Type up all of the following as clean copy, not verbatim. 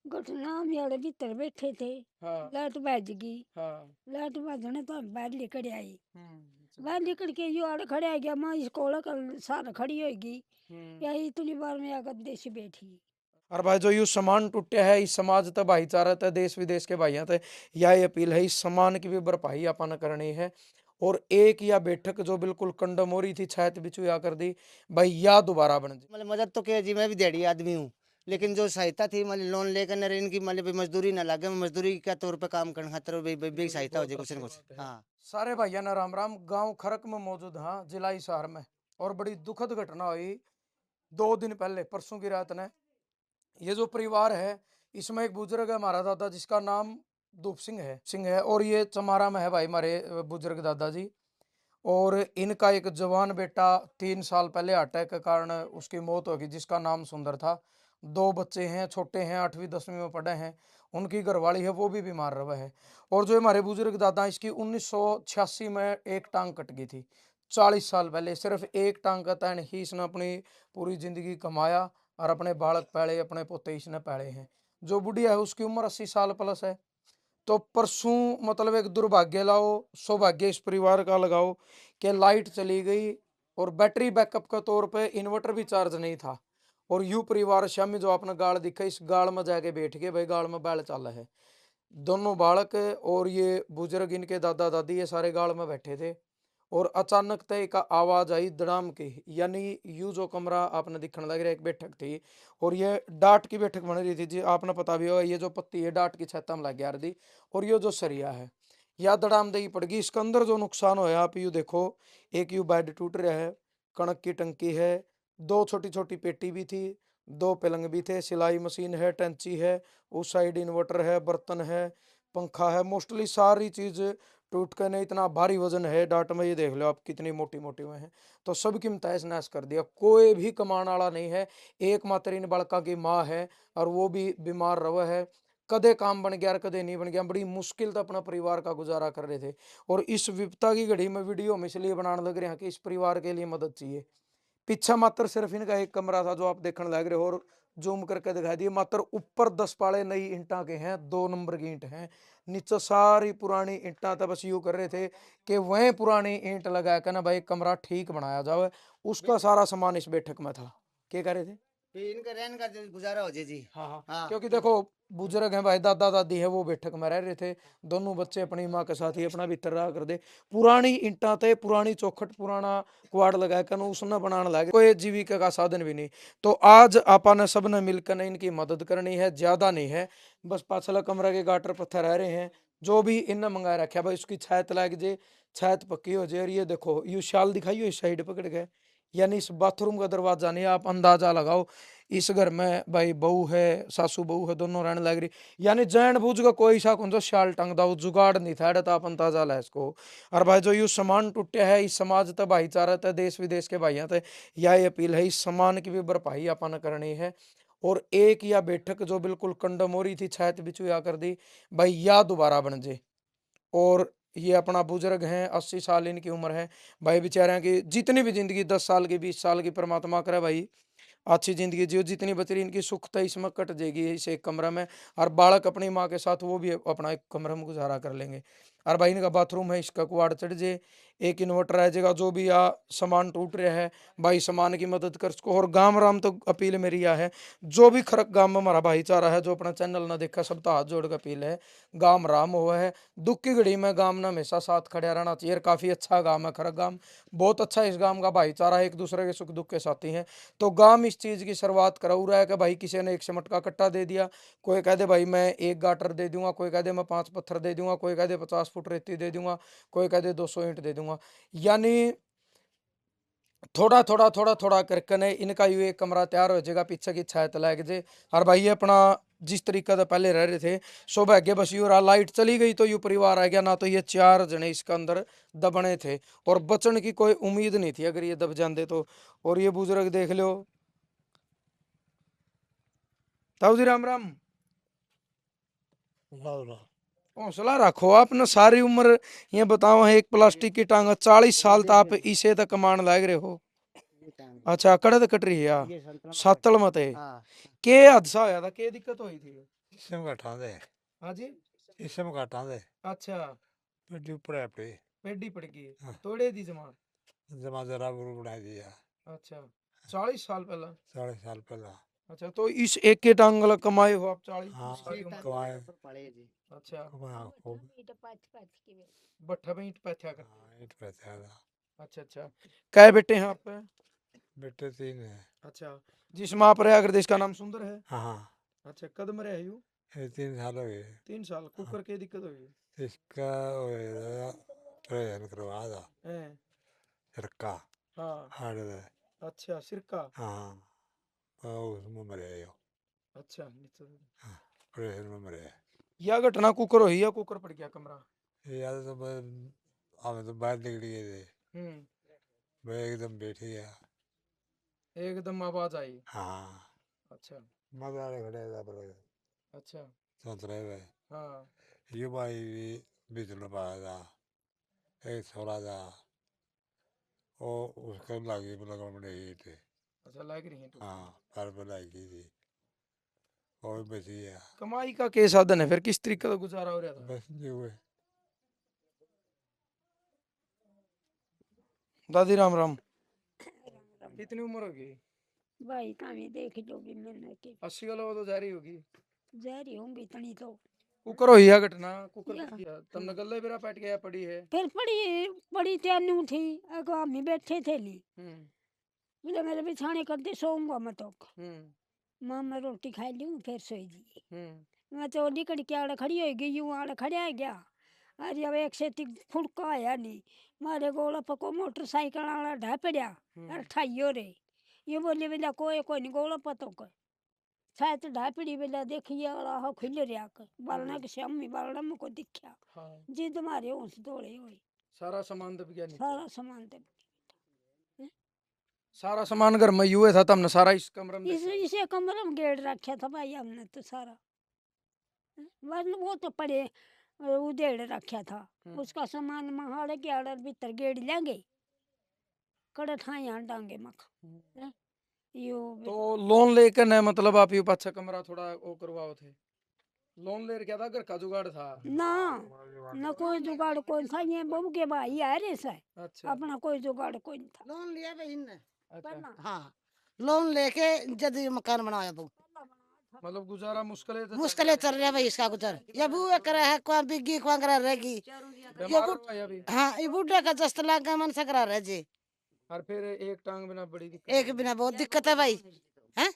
घटना हम यारे भीतर बैठे थे। हाँ लाइट बज गई। हाँ। लाइट बजने तो हम बाहर निकल आई। अच्छा। बाहर निकल के यो आड़े खड़े आ गया, माँ स्कूल कल सार खड़ी होगी। हम्म। यही इतनी बार में आकर देश बैठी। और भाई जो यू सम्मान टूटे है, इस समाज तक भाईचारा तक देश विदेश के भाइयों तक यह अपील है, इस सम्मान की भी भरपाई अपन करनी है। और एक या बैठक जो बिल्कुल कंडमोरी थी छायत बिचू या कर दी भाई, या दोबारा बन जाए। मतलब मदद तो क्या जी, मैं भी दिहाड़ी आदमी हूँ, लेकिन जो सहायता थी मतलब लोन लेकर न इनकी मतलब मजदूरी ना लगे, मजदूरी के तौर पे काम करने खातिर भी चलिए सहायता हो बहुत जाए कुछ अच्छी ना कुछ। बात है। हाँ। सारे भाइयों ना राम राम। गांव खरक में मौजूद, हाँ, जिला हिसार में। और बड़ी दुखद घटना हुई 2 दिन पहले, परसों की रात ने। ये जो परिवार है, इसमें एक बुजुर्ग है हमारा दादा, जिसका नाम दूप सिंह है। और ये चमारा में है भाई हमारे बुजुर्ग दादाजी। और इनका एक जवान बेटा 3 साल पहले अटैक के कारण उसकी मौत होगी, जिसका नाम सुंदर था। 2 बच्चे हैं, छोटे हैं, 8वीं 10वीं में पढ़े हैं। उनकी घरवाली है, वो भी बीमार रहा है। और जो हमारे बुजुर्ग दादा, इसकी 1986 में एक टांग कट गई थी। 40 साल पहले सिर्फ एक टांग का तैन ही इसने अपनी पूरी जिंदगी कमाया। और अपने बालक पाले, अपने पोते इसने पाले हैं। जो बुढ़िया है उसकी उम्र 80 साल प्लस है। तो परसों मतलब एक दुर्भाग्य लाओ, सौभाग्य इस परिवार का लगाओ कि लाइट चली गई और बैटरी बैकअप के तौर पे इन्वर्टर भी चार्ज नहीं था। और यू परिवार शामी जो अपना गाड़ दिखा, इस गाड़ में जाके बैठ गए भाई, गाड़ में बैल चल है। दोनों बालक और ये बुजुर्ग इनके दादा दादी ये सारे गाड़ में बैठे थे। और अचानक तय का आवाज आई दड़ाम की, यानी यू जो कमरा आपने दिखने लग रहा है, एक बैठक थी। और ये डाट की बैठक बन रही थी जी, आपने पता भी होगा, ये जो पत्ती है डाट की छत्ता में लग गया दी। और ये जो सरिया है या दड़ाम दही पड़ गई। इसके अंदर जो नुकसान हो आप यू देखो, एक यू बेड टूट रहा है, कणक की टंकी है, 2 छोटी छोटी पेटी भी थी, 2 पलंग भी थे, सिलाई मशीन है, टंची है, उस साइड इन्वर्टर है, बर्तन है, पंखा है, मोस्टली सारी चीज टूट कर नहीं। इतना भारी वजन है डाट में, ये देख लो आप कितनी मोटी मोटी में है। तो सब की तहस नहस कर दिया, कोई भी कमाने वाला नहीं है। एकमात्र इन बड़का की माँ है, और वो भी बीमार रहा है। कदे काम बन गया, कदे नहीं बन गया, बड़ी मुश्किल तो अपना परिवार का गुजारा कर रहे थे। और इस विपता की घड़ी में वीडियो हम इसलिए बनाने लग रहे हैं कि इस परिवार के लिए मदद चाहिए। पीछा मात्र सिर्फ इनका एक कमरा था जो आप देखने लग रहे हो, और जूम करके दिखाई दिए, मात्र ऊपर 10 पाले नई ईंटा के हैं, 2 नंबर की ईंट हैं। नीचे सारी पुरानी ईंटा था, बस यूं कर रहे थे कि वह पुरानी ईंट लगा कर ना भाई कमरा ठीक बनाया जाए। उसका सारा सामान इस बैठक में था। क्या कह रहे थे? फिर इनका रहने का जो गुजारा हो जाए जी। हाँ हाँ, हाँ। क्योंकि देखो बुजुर्ग हैं भाई, दादा दादी है, वो बैठक में रह रहे थे। दोनों बच्चे अपनी माँ के साथ ही अपना भीतर रहा कर दे। पुरानी ईंटा थे, पुरानी चौखट, पुराना कुआड़ लगा कर उसने बनाने लगे, कोई जीविका का साधन भी नहीं। तो आज आपा ने सबने मिलकर इनकी मदद करनी है, ज्यादा नहीं है। बस पाछला कमरा के गाटर पत्थर रह रहे हैं, जो भी इनने मंगा रखा भाई, उसकी छायत लग जाए, छायत पक्की हो जाए। और ये देखो यू शाल दिखाइयो इस साइड पकड़ के, यानी इस बाथरूम का दरवाजा नहीं, आप अंदाजा लगाओ। इस घर में भाई बहू है, सासू बहू है, दोनों रहने लग रही। यानी जैन बूझ का कोई सा कौन सा शाल टंग दा जुगाड़ नहीं था, तो आप अंदाजा ला इसको। और भाई जो यू सामान टूटे है, इस समाज तक भाईचारा तक देश विदेश के भाइयों तक यह अपील है, इस सामान की भी भरपाई अपन करनी है। और एक या बैठक जो बिल्कुल कंडमोरी थी छायत बिचू या कर दी भाई, या दोबारा बन जाए। और ये अपना बुजुर्ग हैं, 80 साल इनकी उम्र है भाई, बेचारे की जितनी भी जिंदगी 10 साल की 20 साल की परमात्मा करे भाई अच्छी जिंदगी जियो। जितनी बच रही इनकी सुख तो इसमें कट जाएगी इस एक कमरे में। और बालक अपनी माँ के साथ वो भी अपना एक कमरे में गुजारा कर लेंगे। और भाई इनका बाथरूम है, इसका कुआड़ चढ़ जाए, एक इन्वर्टर रह जाएगा। जो भी आ सामान टूट रहा है भाई, सामान की मदद कर सको। और गांव राम तो अपील मेरी यह है, जो भी खरक गांव में हमारा भाईचारा है, जो अपना चैनल ना देखा, सब तो हाथ जोड़ कर अपील है, गांव राम हुआ है। दुख की घड़ी में गांव ने हमेशा साथ खड़ा रहना चाहिए। और काफी अच्छा गांव है खरक गांव, बहुत अच्छा इस गांव का भाईचारा है, एक दूसरे के सुख दुख के साथी हैं। तो गांव इस चीज की शुरुआत करा रहा है कि भाई किसी ने एक सिमट का कट्टा दे दिया, कोई कह दे भाई मैं एक गाटर दे दूंगा, कोई कह दे मैं 5 पत्थर दे दूंगा, कोई कह दे 50 फुट रेती दे दूंगा, कोई कह दे 200 ईंट दे दूंगा। यानी थोड़ा थोड़ा थोड़ा थोड़ा करके ने इनका यू एक कमरा तैयार हो जाएगा, पीछे की छायत लग जाए। और भाई ये अपना जिस तरीका से पहले रह रहे थे, सौभाग्य बस यू रहा, लाइट चली गई तो यू परिवार आ गया, ना तो ये 4 जने इसके अंदर दबने थे। और बचने की कोई उम्मीद नहीं थी अगर ये दब जाते तो। और ये बुजुर्ग देख लो। ताऊ जी राम राम। हौसला रखो, आपने सारी उम्र ये बताओ है, एक प्लास्टिक की टांग 40 साल तो आप इसे तक कमान लग रहे हो। अच्छा कड़द कट रही है आ ये संतरा में सातल मत है हाँ के हादसा होया था के दिक्कत हुई थी इसम घटाते हाँ जी इसम घटाते अच्छा पेटी ऊपर है पे पेडी पड़ गई हाँ। तोड़े दी जमा जमा जरा गुरु बना दिया अच्छा 40 साल पहला 40 साल पहला अच्छा तो इस एक के टांग वाला कमाए हो आप 40 हाँ साल की उम्र कमाए अच्छा कमाया खूब बट्ठा में ईंट पैथ्या कर हाँ ईट पे था अच्छा अच्छा कै बेटे हैं आप बेटे 3 है अच्छा जिसमें आप रहे अगर देश का नाम सुंदर है हाँ हाँ अच्छा कदम रहे यू ये 3 साल हो गए 3 साल कुकर के दिक्कत हुई इसका प्रयोजन करवा था हैं सरका हाँ हाड़ दे अच्छा सिरका हाँ उसमें मरे यो अच्छा नीचे प्रयोजन में मरे यह घटना कुकर हुई या कुकर पड़ गया कमरा ये याद तो हमें तो बाहर निकल गए थे मैं एकदम बैठी गया एकदम आवाज आई हाँ अच्छा मजा आ खड़े था पर अच्छा सोच रहे थे हाँ ये भाई भी बिजली पाया था एक छोरा था वो उसको लगी लगन में नहीं थे अच्छा लग रही है तो हाँ पर बनाई की थी वो भी बची गया कमाई का के साधन है फिर किस तरीके का गुजारा हो रहा था बस जो हुए दादी राम राम कितनी उम्र होगी भाई कामी देख जो भी मैंने के 80 वाला वो तो जारी होगी जा रही हूँ इतनी तो कुकर हुई है घटना कुकर या। पड़ गया तब गले मेरा पैट गया पड़ी है फिर बड़ी बड़ी त्यानू थी अगो हम ही बैठे थे ली हम्म बोले मेरे बिछाने कर दे सोऊंगा मैं तो हम्म माँ मैं रोटी खाई लूँ फिर सोई जी हम्म मैं तो निकल के आड़ खड़ी हो गई यूं आड़ खड़ा गया अरे अब एक से फुड़का आया नहीं मारे गोला पको मोटरसाइकिल वाला ढा पड़ा अरे ठाइयो रे ये बोले बेला कोई कोई नहीं गोला पतो को शायद ढा पड़ी बेला देखिए वाला हो खुल रहा कर बालना के शामी बालना में को दिखा हाँ जिद मारे उस दौड़े हुए सारा सामान दब गया नीचे सारा सामान दे सारा सामान घर में युए था तमने सारा इस कमरे में इसे कमरे में गेड़ रखा था भाई हमने तो सारा वरना वो तो पड़े उधेड़ रखा था उसका सामान महाड़े के आड़े भीतर गेड़ लेंगे कड़े ठाई डांगे मख यो तो लोन लेकर न मतलब आप ये अच्छा कमरा थोड़ा वो करवाओ थे लोन ले क्या था घर का जुगाड़ था ना ना कोई जुगाड़ कोई था ये बहू के भाई आ रे से अच्छा अपना कोई जुगाड़ कोई नहीं था लोन लिया भाई इनने अच्छा हाँ लोन लेके जद ये मकान बनाया बहू मतलब गुजारा मुश्किल है मुश्किलें चल रहा है भाई इसका गुजर ये बूढ़ा करा है कोई बिग्गी कोई करा रहेगी बीमार हुआ है अभी हाँ ये बूढ़े का जस्त लागा मन से करा रहे जी और फिर एक टांग बिना बड़ी दिक्कत एक बिना बहुत दिक्कत है भाई हैं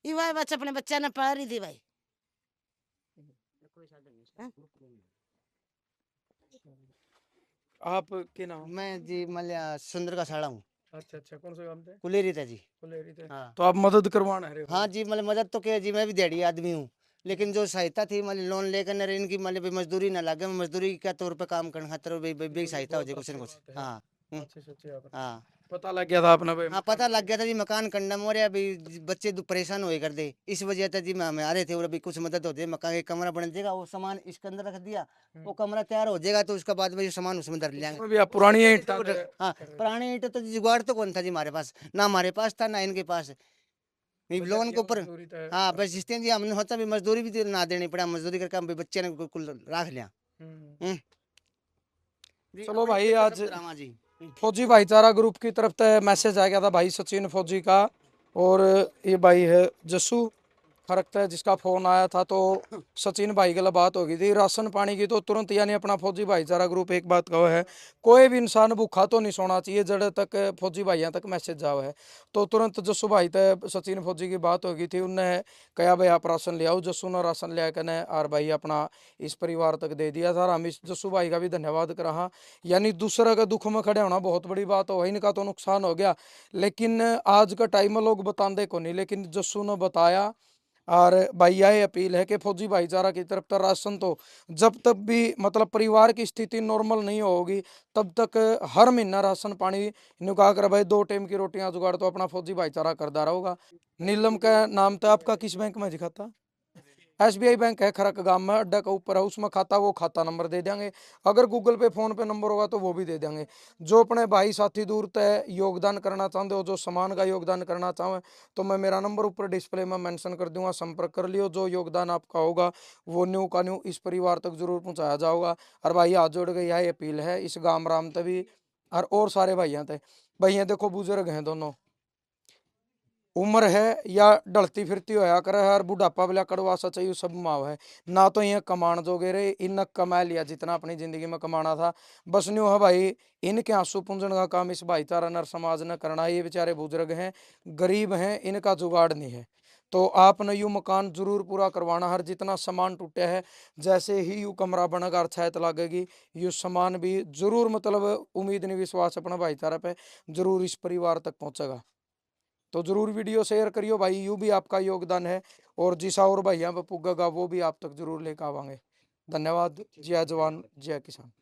ये भाई बच्चा अपने बच्चा ने पार ही थी भाई हैं? आप के नाम मैं जी मल्या सुंदर का साड़ा हूँ अच्छा अच्छा कौन सा काम थे कुलेरी था जी कुलेरी थे हाँ तो आप मदद करवाना है हाँ जी मतलब मदद तो किया जी मैं भी दिहाड़ी आदमी हूँ लेकिन जो सहायता थी मतलब लोन लेकर न इनकी मतलब मजदूरी ना लगे मजदूरी के तौर पे काम करने खातिर भी सहायता हो जाए कुछ न कुछ हाँ अच्छे से अच्छे आप हाँ पता लग गया था अपना भाई हाँ पता लग गया था जी मकान कंडम हो रहा है अभी बच्चे परेशान हुए कर दे इस वजह से जी मैं आ रहे थे और अभी कुछ मदद हो जाए मकान का कमरा बन जाएगा वो सामान इसके अंदर रख दिया वो कमरा तैयार हो जाएगा तो उसके बाद में जो सामान उसमें धर लेंगे उसमें भी आप पुरानी ईंट था हाँ पुराने ईंट तो जुगाड़ तो कौन था जी हमारे पास ना हमारे पास था ना इनके पास लोन के ऊपर मजदूरी तो है। हाँ बस जिस दिन जी हमने होता भी मजदूरी भी ना देनी पड़ा मजदूरी करके हम भी बच्चे ने कुल रख लिया हम्म। जी, चलो अपनी भाई तरफ आज ड्रामा जी फौजी भाईचारा ग्रुप की तरफ से मैसेज आ गया था भाई सचिन फौजी का और ये भाई है जस्सू खरकता है जिसका फोन आया था तो सचिन भाई के लिए बात हो गई थी राशन पानी की तो तुरंत यानी अपना फौजी भाईचारा ग्रुप एक बात कहो है कोई भी इंसान भूखा तो नहीं सोना चाहिए जड़ तक फौजी भाइयों तक मैसेज जाओ है तो तुरंत जस्सू भाई तक सचिन फौजी की बात हो गई थी उनने कहा भाई आप राशन ले आओ जस्सू ने राशन लिया कने और भाई अपना इस परिवार तक दे दिया था हम इस जस्सू भाई का भी धन्यवाद करा यानी दूसरा का दुख में खड़े होना बहुत बड़ी बात हो इनका तो नुकसान हो गया लेकिन आज का टाइम में लोग बताते को नहीं लेकिन जस्सू ने बताया और भाई यह अपील है कि फौजी भाईचारा की तरफ तो राशन तो जब तक भी मतलब परिवार की स्थिति नॉर्मल नहीं होगी तब तक हर महीना राशन पानी नुका कर भाई 2 टाइम की रोटियां जुगाड़ तो अपना फौजी भाईचारा करता रहोगा नीलम का नाम था आपका किस बैंक में खाता SBI बैंक है खरक गांव में, अड्डा का ऊपर है, उसमें खाता, वो खाता नंबर दे देंगे। अगर गूगल पे फोन पे नंबर होगा तो वो भी दे देंगे। जो अपने भाई साथी दूर तय योगदान करना चाहते हो, जो सामान का योगदान करना चाहे, तो मैं मेरा नंबर ऊपर डिस्प्ले में मेंशन कर दूंगा, संपर्क कर लियो। जो योगदान आपका होगा वो न्यू का न्यू इस परिवार तक जरूर पहुंचाया जाएगा। और भाई हाथ जोड़ के यह अपील है इस गांव राम तभी और सारे भाइयों तक। भैया देखो बुजुर्ग हैं दोनों, उम्र है या ढलती फिरती होया करे है, और बुढ़ापा वाला कड़वा सा चाहिए सब माव है। ना तो ये कमान जोगे रे, इन कमा लिया जितना अपनी जिंदगी में कमाना था, बस न्यू है भाई। इनके आंसू पूंजन का काम इस भाईचारा नर समाज ने करना है। ये बेचारे बुजुर्ग हैं, गरीब हैं, इनका जुगाड़ नहीं है। तो आपने यू मकान जरूर पूरा करवाना। हर जितना सामान टूटा है, जैसे ही यू कमरा बनेगा और छत लगेगी, यू सामान भी जरूर, मतलब उम्मीद नहीं विश्वास अपना भाईचारा पे जरूर इस परिवार तक पहुंचेगा। तो जरूर वीडियो शेयर करियो भाई, यू भी आपका योगदान है। और जिसा और भैया पे पुगेगा वो भी आप तक जरूर लेकर आवांगे। धन्यवाद। जय जवान जय किसान।